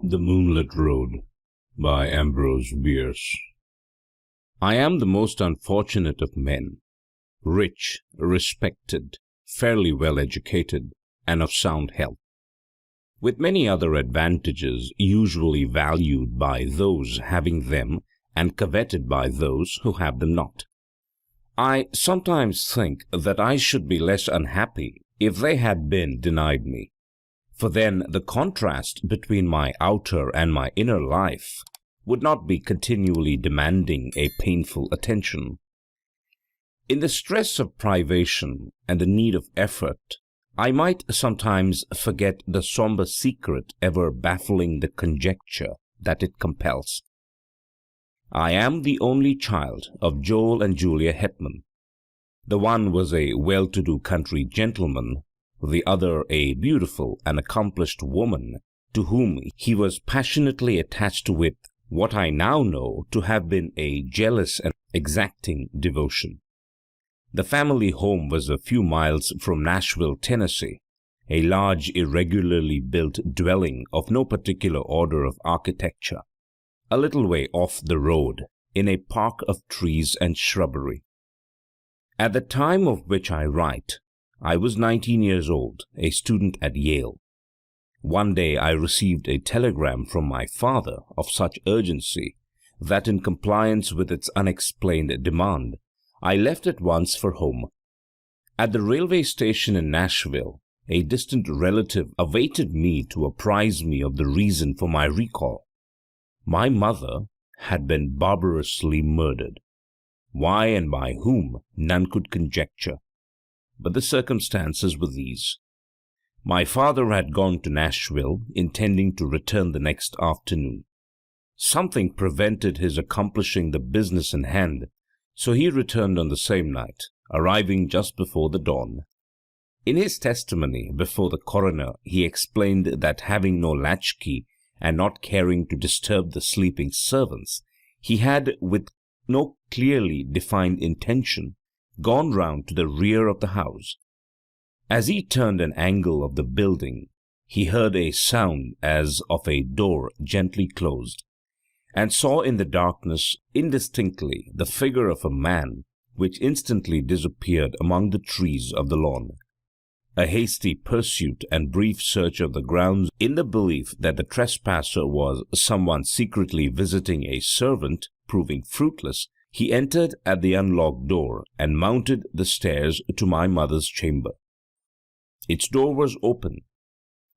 The Moonlit Road by Ambrose Bierce. I am the most unfortunate of men, rich, respected, fairly well educated, and of sound health, with many other advantages usually valued by those having them and coveted by those who have them not. I sometimes think that I should be less unhappy if they had been denied me, for then the contrast between my outer and my inner life would not be continually demanding a painful attention. In the stress of privation and the need of effort, I might sometimes forget the sombre secret ever baffling the conjecture that it compels. I am the only child of Joel and Julia Hetman. The one was a well-to-do country gentleman, the other a beautiful and accomplished woman to whom he was passionately attached with what I now know to have been a jealous and exacting devotion. The family home was a few miles from Nashville, Tennessee, a large, irregularly built dwelling of no particular order of architecture, a little way off the road, in a park of trees and shrubbery. At the time of which I write, I was 19 years old, a student at Yale. One day I received a telegram from my father of such urgency that in compliance with its unexplained demand, I left at once for home. At the railway station in Nashville, a distant relative awaited me to apprise me of the reason for my recall. My mother had been barbarously murdered. Why and by whom, none could conjecture. But the circumstances were these. My father had gone to Nashville, intending to return the next afternoon. Something prevented his accomplishing the business in hand, so he returned on the same night, arriving just before the dawn. In his testimony before the coroner, he explained that having no latchkey and not caring to disturb the sleeping servants, he had, with no clearly defined intention, gone round to the rear of the house. As he turned an angle of the building, he heard a sound as of a door gently closed, and saw in the darkness indistinctly the figure of a man, which instantly disappeared among the trees of the lawn. A hasty pursuit and brief search of the grounds, in the belief that the trespasser was someone secretly visiting a servant, proving fruitless, he entered at the unlocked door and mounted the stairs to my mother's chamber. Its door was open,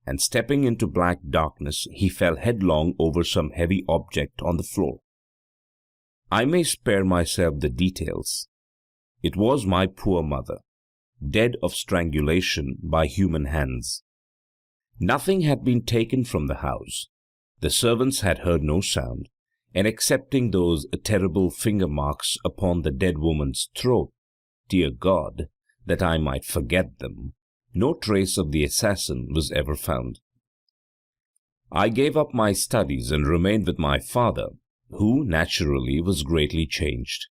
and stepping into black darkness, he fell headlong over some heavy object on the floor. I may spare myself the details. It was my poor mother, dead of strangulation by human hands. Nothing had been taken from the house. The servants had heard no sound, and excepting those terrible finger marks upon the dead woman's throat, dear God, that I might forget them, no trace of the assassin was ever found. I gave up my studies and remained with my father, who naturally was greatly changed.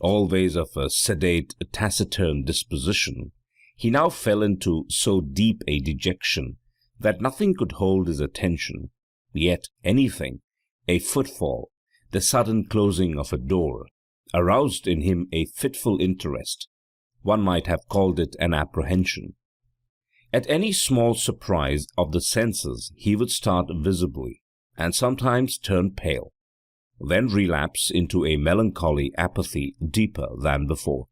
Always of a sedate, taciturn disposition, he now fell into so deep a dejection that nothing could hold his attention, yet anything, a footfall, the sudden closing of a door, aroused in him a fitful interest. One might have called it an apprehension. At any small surprise of the senses he would start visibly, and sometimes turn pale, then relapse into a melancholy apathy deeper than before.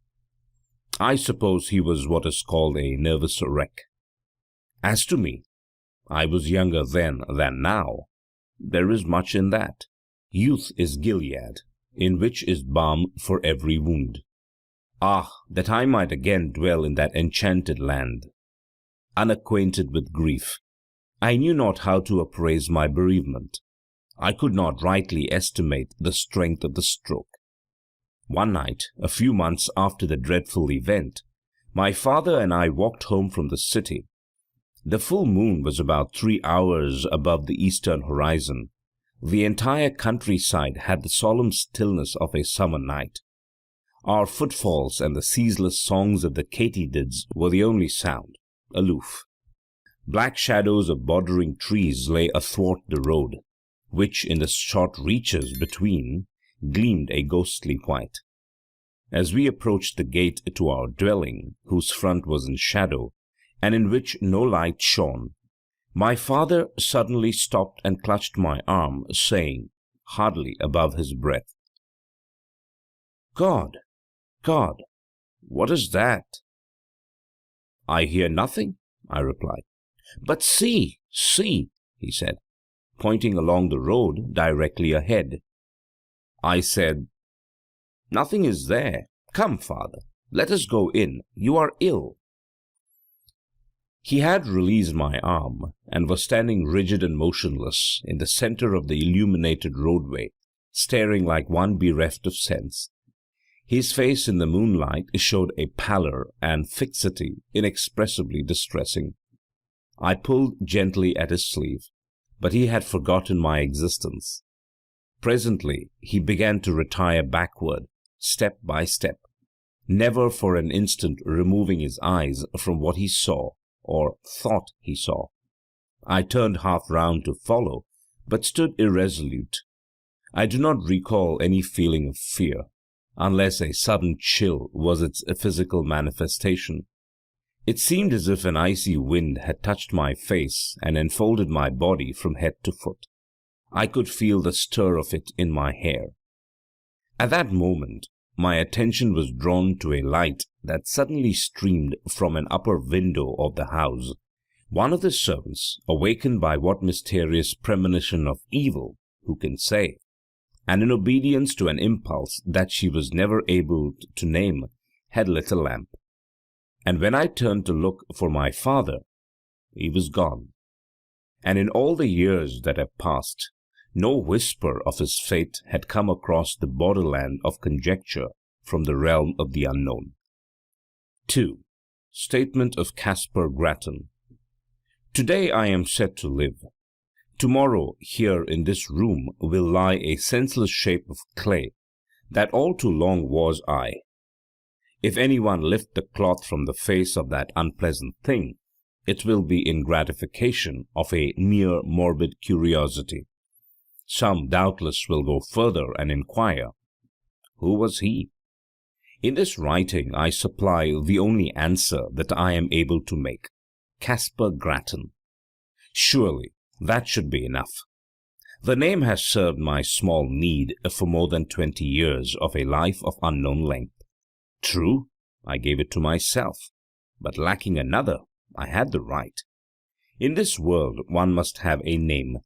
I suppose he was what is called a nervous wreck. As to me, I was younger then than now. There is much in that. Youth is Gilead, in which is balm for every wound. Ah, that I might again dwell in that enchanted land! Unacquainted with grief, I knew not how to appraise my bereavement. I could not rightly estimate the strength of the stroke. One night, a few months after the dreadful event, my father and I walked home from the city. The full moon was about 3 hours above the eastern horizon. The entire countryside had the solemn stillness of a summer night. Our footfalls and the ceaseless songs of the katydids were the only sound, aloof. Black shadows of bordering trees lay athwart the road, which in the short reaches between gleamed a ghostly white. As we approached the gate to our dwelling, whose front was in shadow, and in which no light shone, my father suddenly stopped and clutched my arm, saying, hardly above his breath, "God, God, what is that?" "I hear nothing," I replied. "But see, see," he said, pointing along the road directly ahead. I said, "Nothing is there. Come, father, let us go in. You are ill." He had released my arm and was standing rigid and motionless in the center of the illuminated roadway, staring like one bereft of sense. His face in the moonlight showed a pallor and fixity inexpressibly distressing. I pulled gently at his sleeve, but he had forgotten my existence. Presently he began to retire backward, step by step, never for an instant removing his eyes from what he saw or thought he saw. I turned half round to follow, but stood irresolute. I do not recall any feeling of fear, unless a sudden chill was its physical manifestation. It seemed as if an icy wind had touched my face and enfolded my body from head to foot. I could feel the stir of it in my hair. At that moment my attention was drawn to a light that suddenly streamed from an upper window of the house. One of the servants, awakened by what mysterious premonition of evil, who can say, and in obedience to an impulse that she was never able to name, had lit a lamp. And when I turned to look for my father, he was gone. And in all the years that have passed, no whisper of his fate had come across the borderland of conjecture from the realm of the unknown. 2. Statement of Caspar Grattan. Today I am set to live. Tomorrow here in this room will lie a senseless shape of clay that all too long was I. If anyone lift the cloth from the face of that unpleasant thing, it will be in gratification of a mere morbid curiosity. Some doubtless will go further and inquire, who was he? In this writing I supply the only answer that I am able to make. Caspar Grattan. Surely that should be enough. The name has served my small need for more than 20 years of a life of unknown length. True, I gave it to myself, but lacking another, I had the right. In this world one must have a name.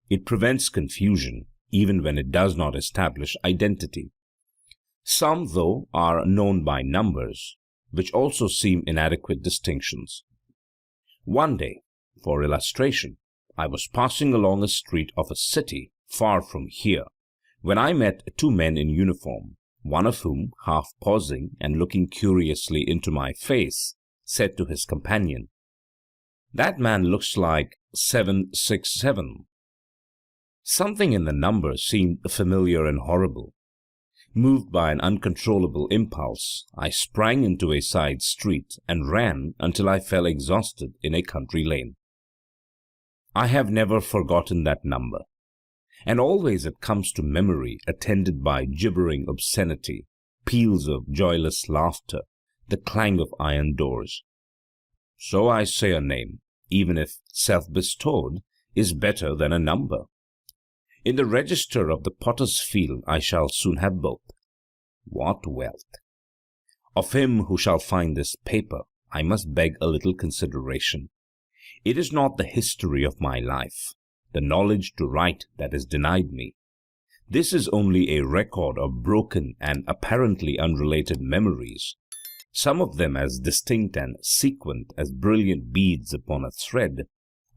It prevents confusion, even when it does not establish identity. Some, though, are known by numbers, which also seem inadequate distinctions. One day, for illustration, I was passing along a street of a city far from here, when I met two men in uniform, one of whom, half pausing and looking curiously into my face, said to his companion, "That man looks like 767. Something in the number seemed familiar and horrible. Moved by an uncontrollable impulse, I sprang into a side street and ran until I fell exhausted in a country lane. I have never forgotten that number, and always it comes to memory attended by gibbering obscenity, peals of joyless laughter, the clang of iron doors. So I say a name, even if self-bestowed, is better than a number. In the register of the potter's field I shall soon have both. What wealth! Of him who shall find this paper I must beg a little consideration. It is not the history of my life, the knowledge to write that is denied me. This is only a record of broken and apparently unrelated memories, some of them as distinct and sequent as brilliant beads upon a thread,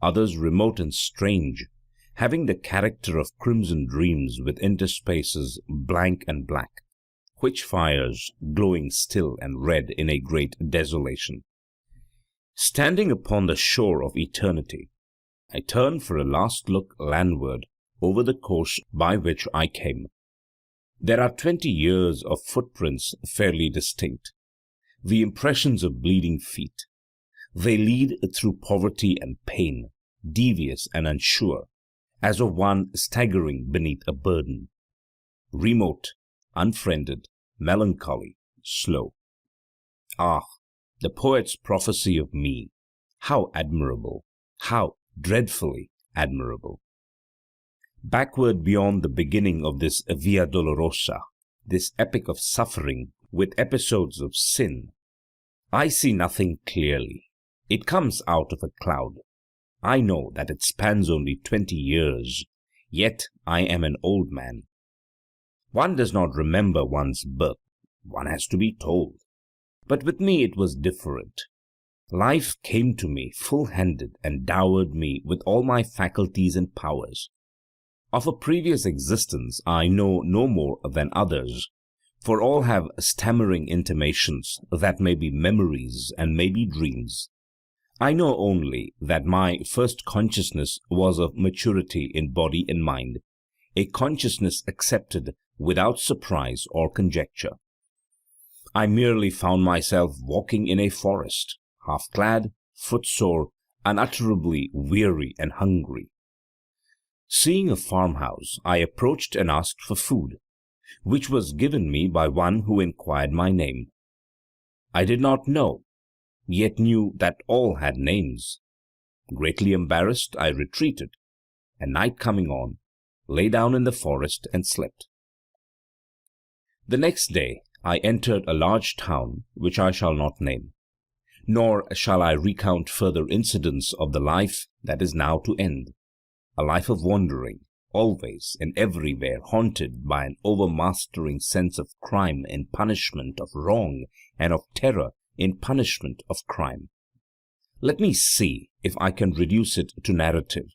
others remote and strange, having the character of crimson dreams with interspaces blank and black, witch fires glowing still and red in a great desolation. Standing upon the shore of eternity, I turn for a last look landward over the course by which I came. There are 20 years of footprints fairly distinct, the impressions of bleeding feet. They lead through poverty and pain, devious and unsure, as of one staggering beneath a burden. Remote, unfriended, melancholy, slow. Ah, the poet's prophecy of me, how admirable, how dreadfully admirable. Backward beyond the beginning of this Via Dolorosa, this epic of suffering with episodes of sin, I see nothing clearly. It comes out of a cloud. I know that it spans only 20 years, yet I am an old man. One does not remember one's birth, one has to be told. But with me it was different. Life came to me full-handed and dowered me with all my faculties and powers. Of a previous existence I know no more than others, for all have stammering intimations that may be memories and may be dreams. I know only that my first consciousness was of maturity in body and mind, a consciousness accepted without surprise or conjecture. I merely found myself walking in a forest, half-clad, footsore, unutterably weary and hungry. Seeing a farmhouse, I approached and asked for food, which was given me by one who inquired my name. I did not know, yet knew that all had names. Greatly embarrassed, I retreated, and night coming on, lay down in the forest and slept. The next day I entered a large town which I shall not name, nor shall I recount further incidents of the life that is now to end, a life of wandering, always and everywhere haunted by an overmastering sense of crime in punishment of wrong and of terror in punishment of crime. Let me see if I can reduce it to narrative.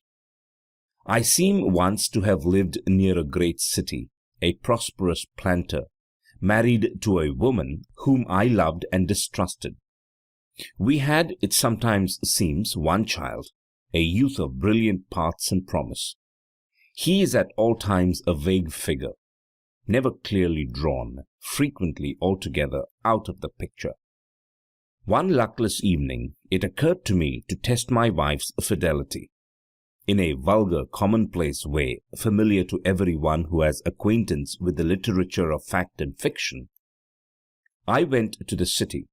I seem once to have lived near a great city, a prosperous planter, married to a woman whom I loved and distrusted. We had, it sometimes seems, one child, a youth of brilliant parts and promise. He is at all times a vague figure, never clearly drawn, frequently altogether out of the picture. One luckless evening it occurred to me to test my wife's fidelity. In a vulgar, commonplace way, familiar to every one who has acquaintance with the literature of fact and fiction, I went to the city,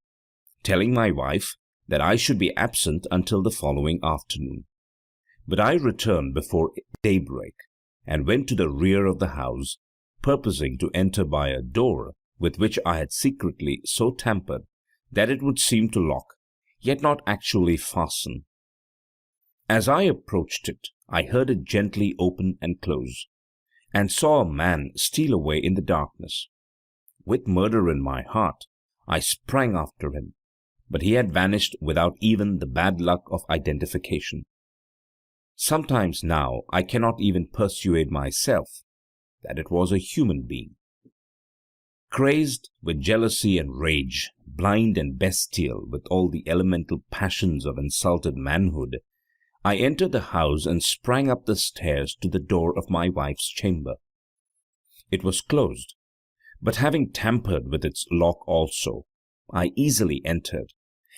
telling my wife that I should be absent until the following afternoon. But I returned before daybreak, and went to the rear of the house, purposing to enter by a door with which I had secretly so tampered that it would seem to lock, yet not actually fasten. As I approached it, I heard it gently open and close, and saw a man steal away in the darkness. With murder in my heart, I sprang after him, but he had vanished without even the bad luck of identification. Sometimes now I cannot even persuade myself that it was a human being. Crazed with jealousy and rage, blind and bestial with all the elemental passions of insulted manhood, I entered the house and sprang up the stairs to the door of my wife's chamber. It was closed, but having tampered with its lock also, I easily entered,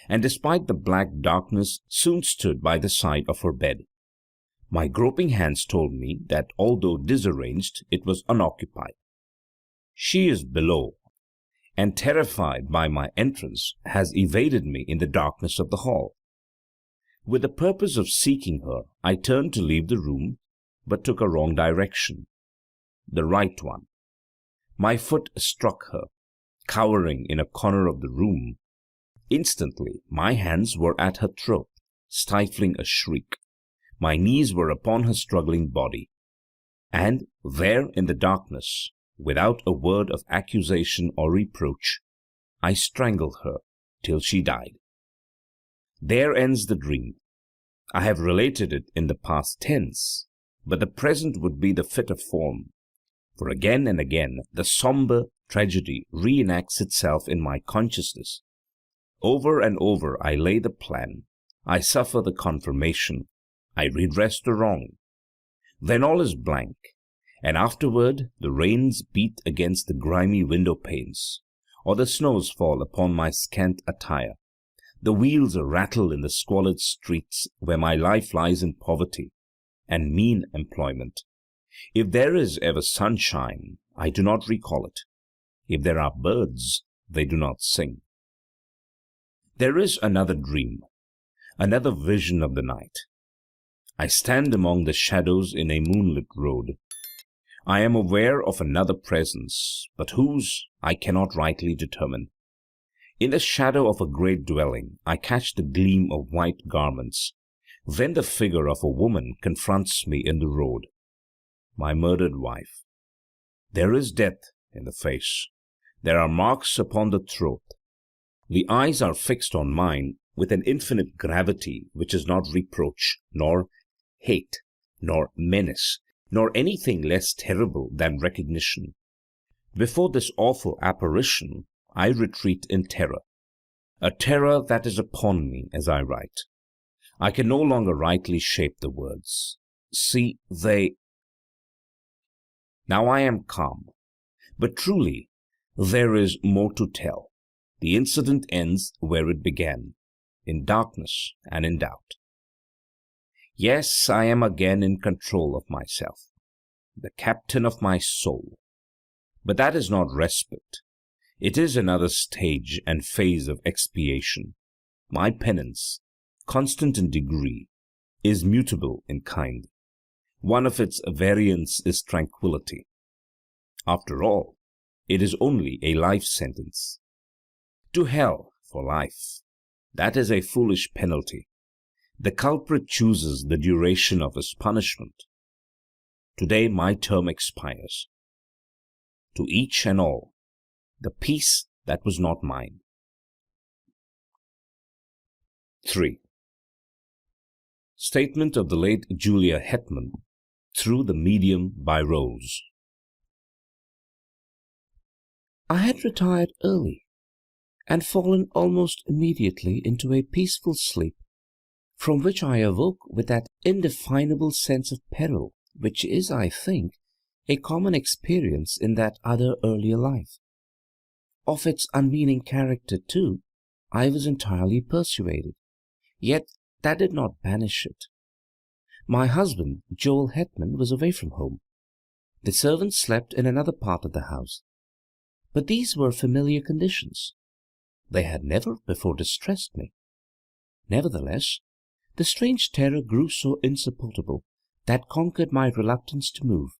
and despite the black darkness soon stood by the side of her bed. My groping hands told me that although disarranged, it was unoccupied. She is below, and terrified by my entrance, has evaded me in the darkness of the hall. With the purpose of seeking her, I turned to leave the room, but took a wrong direction, the right one. My foot struck her, cowering in a corner of the room. Instantly my hands were at her throat, stifling a shriek. My knees were upon her struggling body, and there in the darkness, without a word of accusation or reproach, I strangled her till she died. There ends the dream. I have related it in the past tense, but the present would be the fitter form, for again and again the sombre tragedy reenacts itself in my consciousness. Over and over I lay the plan, I suffer the confirmation, I redress the wrong. Then all is blank, and afterward the rains beat against the grimy window panes, or the snows fall upon my scant attire. The wheels rattle in the squalid streets where my life lies in poverty, and mean employment. If there is ever sunshine, I do not recall it. If there are birds, they do not sing. There is another dream, another vision of the night. I stand among the shadows in a moonlit road. I am aware of another presence, but whose I cannot rightly determine. In the shadow of a great dwelling, I catch the gleam of white garments. Then the figure of a woman confronts me in the road. My murdered wife. There is death in the face. There are marks upon the throat. The eyes are fixed on mine with an infinite gravity which is not reproach, nor hate, nor menace, nor anything less terrible than recognition. Before this awful apparition, I retreat in terror, a terror that is upon me as I write. I can no longer rightly shape the words. See, Now I am calm, but truly there is more to tell. The incident ends where it began, in darkness and in doubt. Yes, I am again in control of myself, the captain of my soul. But that is not respite. It is another stage and phase of expiation. My penance, constant in degree, is mutable in kind. One of its variants is tranquillity. After all, it is only a life sentence. To hell for life. That is a foolish penalty. The culprit chooses the duration of his punishment. Today my term expires. To each and all, the peace that was not mine. 3. Statement of the late Julia Hetman through the medium by Rose. I had retired early and fallen almost immediately into a peaceful sleep, from which I awoke with that indefinable sense of peril which is, I think, a common experience in that other earlier life. Of its unmeaning character, too, I was entirely persuaded, yet that did not banish it. My husband, Joel Hetman, was away from home. The servants slept in another part of the house. But these were familiar conditions. They had never before distressed me. Nevertheless, the strange terror grew so insupportable that conquered my reluctance to move.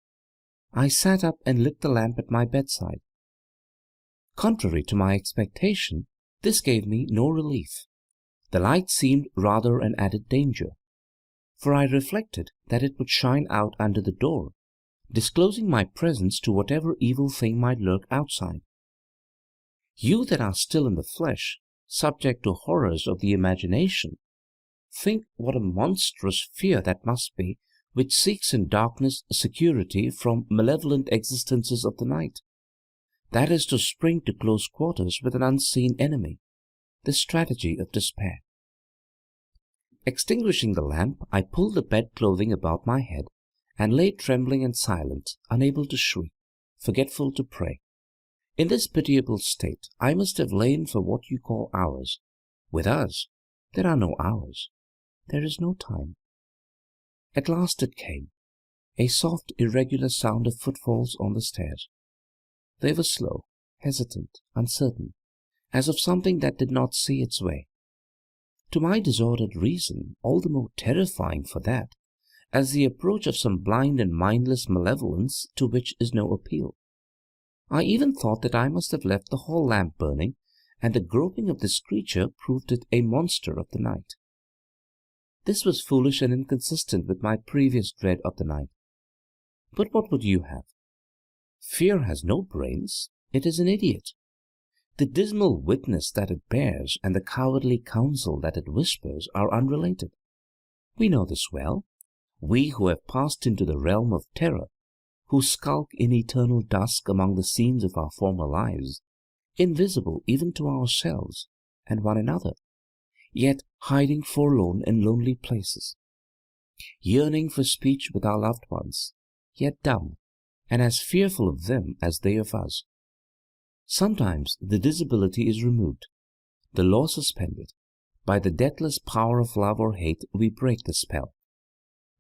I sat up and lit the lamp at my bedside. Contrary to my expectation, this gave me no relief. The light seemed rather an added danger, for I reflected that it would shine out under the door, disclosing my presence to whatever evil thing might lurk outside. You that are still in the flesh, subject to horrors of the imagination, think what a monstrous fear that must be which seeks in darkness security from malevolent existences of the night. That is to spring to close quarters with an unseen enemy, the strategy of despair. Extinguishing the lamp, I pulled the bed-clothing about my head and lay trembling and silent, unable to shriek, forgetful to pray. In this pitiable state, I must have lain for what you call hours. With us, there are no hours. There is no time. At last it came, a soft, irregular sound of footfalls on the stairs. They were slow, hesitant, uncertain, as of something that did not see its way. To my disordered reason, all the more terrifying for that, as the approach of some blind and mindless malevolence to which is no appeal. I even thought that I must have left the hall lamp burning, and the groping of this creature proved it a monster of the night. This was foolish and inconsistent with my previous dread of the night. But what would you have? Fear has no brains. It is an idiot. The dismal witness that it bears and the cowardly counsel that it whispers are unrelated. We know this well, we who have passed into the realm of terror, who skulk in eternal dusk among the scenes of our former lives, invisible even to ourselves and one another, yet hiding forlorn in lonely places, yearning for speech with our loved ones, yet dumb, and as fearful of them as they of us. Sometimes the disability is removed, the law suspended. By the deathless power of love or hate we break the spell.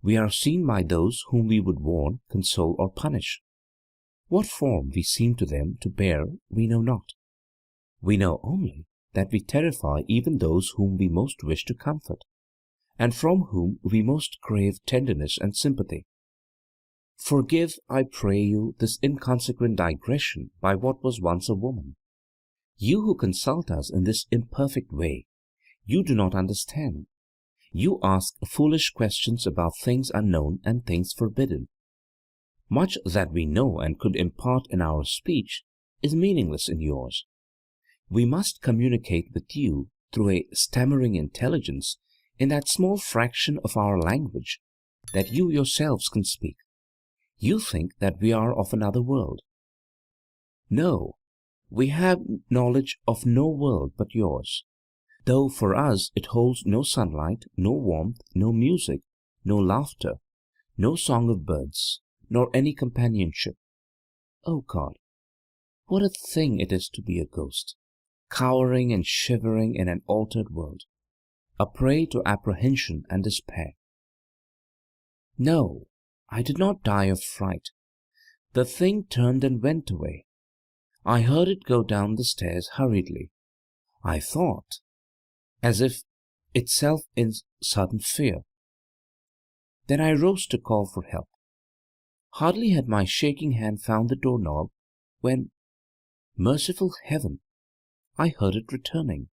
We are seen by those whom we would warn, console, or punish. What form we seem to them to bear we know not. We know only that we terrify even those whom we most wish to comfort, and from whom we most crave tenderness and sympathy. Forgive, I pray you, this inconsequent digression by what was once a woman. You who consult us in this imperfect way, you do not understand. You ask foolish questions about things unknown and things forbidden. Much that we know and could impart in our speech is meaningless in yours. We must communicate with you through a stammering intelligence in that small fraction of our language that you yourselves can speak. You think that we are of another world. No, we have knowledge of no world but yours, though for us it holds no sunlight, no warmth, no music, no laughter, no song of birds, nor any companionship. O God, what a thing it is to be a ghost, cowering and shivering in an altered world, a prey to apprehension and despair. No, I did not die of fright. The thing turned and went away. I heard it go down the stairs hurriedly. I thought, as if itself in sudden fear. Then I rose to call for help. Hardly had my shaking hand found the doorknob when, merciful heaven, I heard it returning.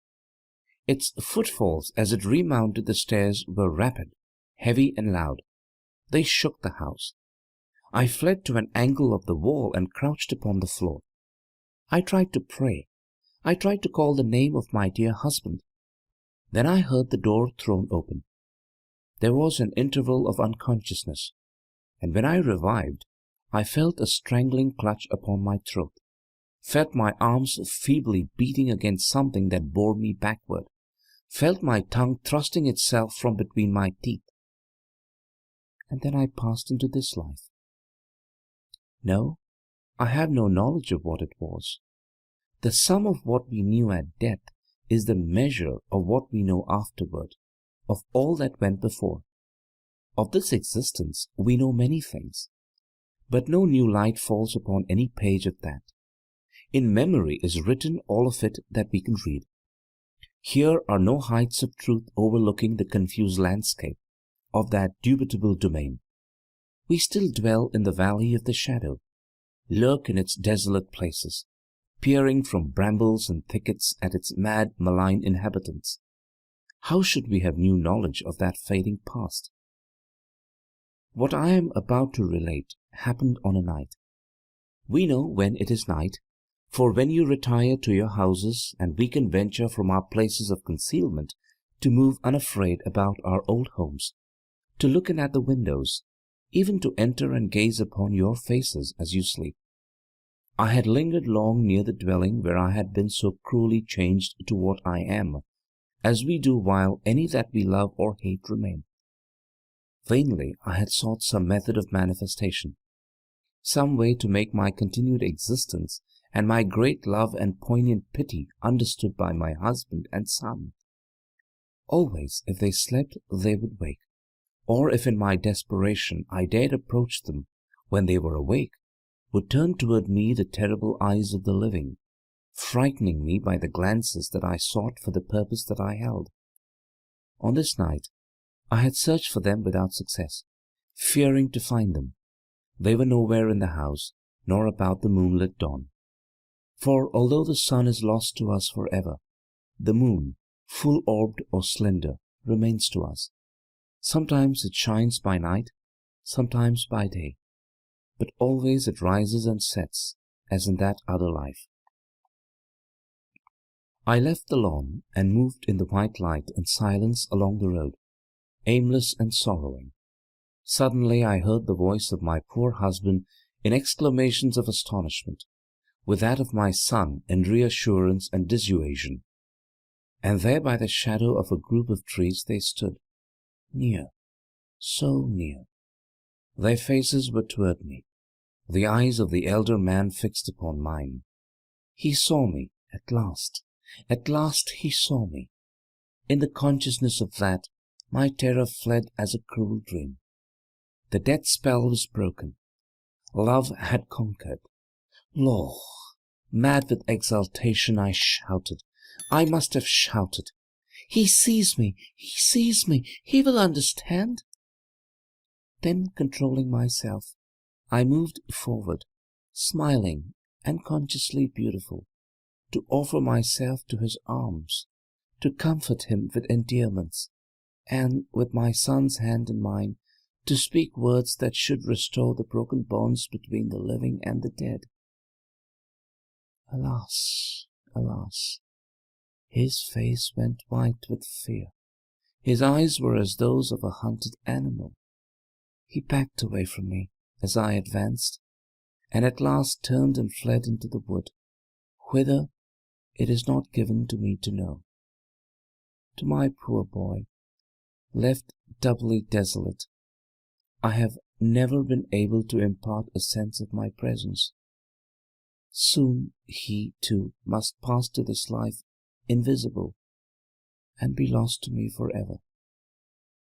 Its footfalls as it remounted the stairs were rapid, heavy, and loud. They shook the house. I fled to an angle of the wall and crouched upon the floor. I tried to pray. I tried to call the name of my dear husband. Then I heard the door thrown open. There was an interval of unconsciousness, and when I revived, I felt a strangling clutch upon my throat, felt my arms feebly beating against something that bore me backward, felt my tongue thrusting itself from between my teeth. And then I passed into this life. No, I have no knowledge of what it was. The sum of what we knew at death is the measure of what we know afterward, of all that went before. Of this existence we know many things, but no new light falls upon any page of that. In memory is written all of it that we can read. Here are no heights of truth overlooking the confused landscape of that dubitable domain. We still dwell in the valley of the shadow, lurk in its desolate places, peering from brambles and thickets at its mad, malign inhabitants. How should we have new knowledge of that fading past? What I am about to relate happened on a night. We know when it is night, for when you retire to your houses and we can venture from our places of concealment to move unafraid about our old homes, to look in at the windows, even to enter and gaze upon your faces as you sleep. I had lingered long near the dwelling where I had been so cruelly changed to what I am, as we do while any that we love or hate remain. Vainly I had sought some method of manifestation, some way to make my continued existence and my great love and poignant pity understood by my husband and son. Always, if they slept, they would wake, or if in my desperation I dared approach them when they were awake, would turn toward me the terrible eyes of the living, frightening me by the glances that I sought for the purpose that I held. On this night I had searched for them without success, fearing to find them. They were nowhere in the house, nor about the moonlit dawn. For although the sun is lost to us forever, the moon, full-orbed or slender, remains to us. Sometimes it shines by night, sometimes by day, but always it rises and sets, as in that other life. I left the lawn and moved in the white light and silence along the road, aimless and sorrowing. Suddenly I heard the voice of my poor husband in exclamations of astonishment, with that of my son in reassurance and dissuasion. And there by the shadow of a group of trees they stood, near, so near. Their faces were toward me, the eyes of the elder man fixed upon mine. He saw me at last. At last he saw me. In the consciousness of that, my terror fled as a cruel dream. The death spell was broken. Love had conquered. Lord, mad with exultation, I shouted. I must have shouted. He sees me! He sees me! He will understand! Then, controlling myself, I moved forward, smiling and consciously beautiful, to offer myself to his arms, to comfort him with endearments, and, with my son's hand in mine, to speak words that should restore the broken bonds between the living and the dead. Alas, alas! His face went white with fear. His eyes were as those of a hunted animal. He backed away from me as I advanced, and at last turned and fled into the wood, whither it is not given to me to know. To my poor boy, left doubly desolate, I have never been able to impart a sense of my presence. Soon he, too, must pass to this life invisible, and be lost to me forever.